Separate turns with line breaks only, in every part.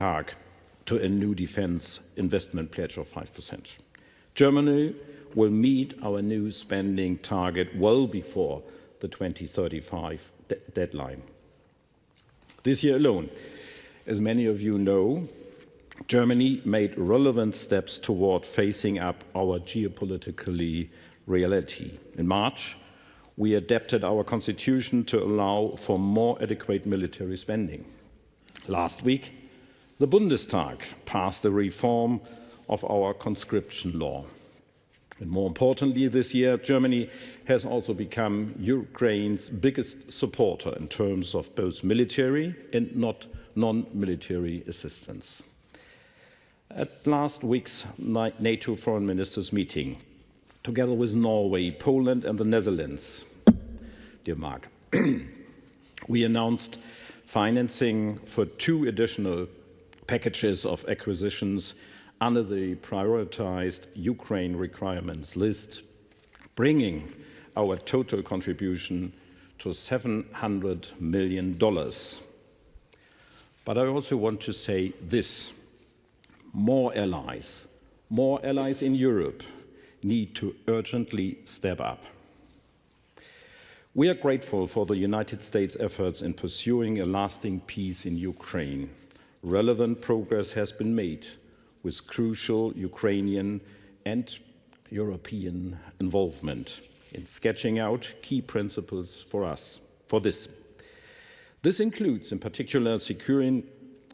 Hague to a new defense investment pledge of 5%. Germany will meet our new spending target well before the 2035 deadline. This year alone, as many of you know, Germany made relevant steps toward facing up our geopolitical reality. In March, we adapted our constitution to allow for more adequate military spending. Last week, the Bundestag passed a reform of our conscription law. And more importantly, this year, Germany has also become Ukraine's biggest supporter in terms of both military and non-military assistance. At last week's NATO Foreign Ministers meeting, together with Norway, Poland and the Netherlands, dear Mark, we announced financing for 2 additional packages of acquisitions under the prioritized Ukraine requirements list, bringing our total contribution to $700 million. But I also want to say this: more allies in Europe need to urgently step up. We are grateful for the United States' efforts in pursuing a lasting peace in Ukraine. Relevant progress has been made with crucial Ukrainian and European involvement in sketching out key principles for this. This includes, in particular, securing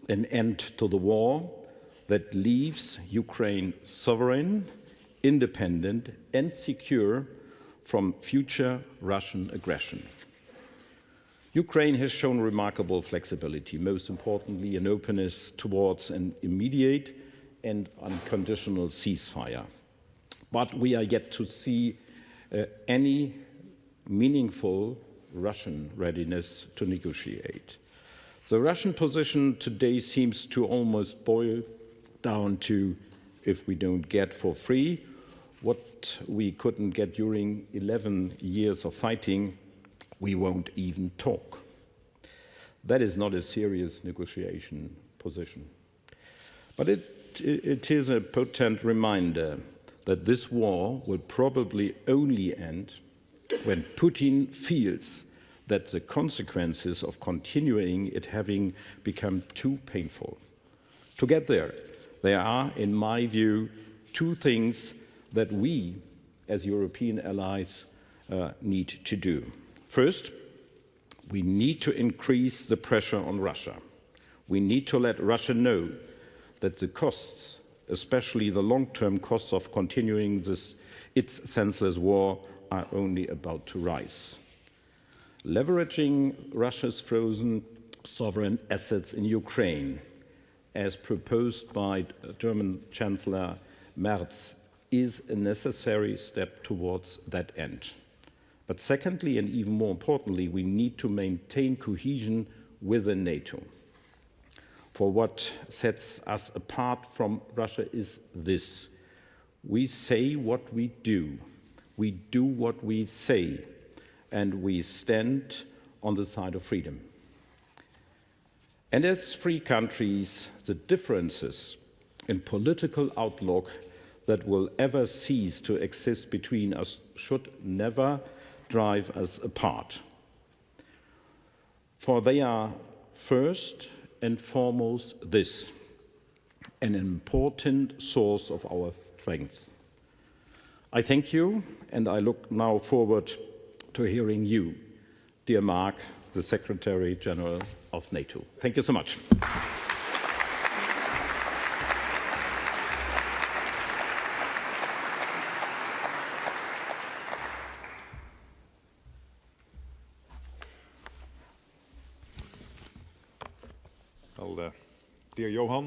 an end to the war that leaves Ukraine sovereign, independent, and secure from future Russian aggression. Ukraine has shown remarkable flexibility, most importantly, an openness towards an immediate and unconditional ceasefire. But we are yet to see any meaningful Russian readiness to negotiate. The Russian position today seems to almost boil down to, if we don't get for free what we couldn't get during 11 years of fighting, we won't even talk. That is not a serious negotiation position. But it is a potent reminder that this war will probably only end when Putin feels that the consequences of continuing it having become too painful. To get there are, in my view, 2 things that we, as European allies, need to do. First, we need to increase the pressure on Russia. We need to let Russia know that the costs, especially the long-term costs of continuing its senseless war, are only about to rise. Leveraging Russia's frozen sovereign assets in Ukraine, as proposed by German Chancellor Merz, is a necessary step towards that end. But secondly, and even more importantly, we need to maintain cohesion within NATO. For what sets us apart from Russia is this: we say what we do what we say, and we stand on the side of freedom. And as free countries, the differences in political outlook that will ever cease to exist between us should never drive us apart. For they are first and foremost this: an important source of our strength. I thank you, and I look now forward to hearing you, dear Mark, the Secretary General of NATO. Thank you so much.
Well, dear Johann,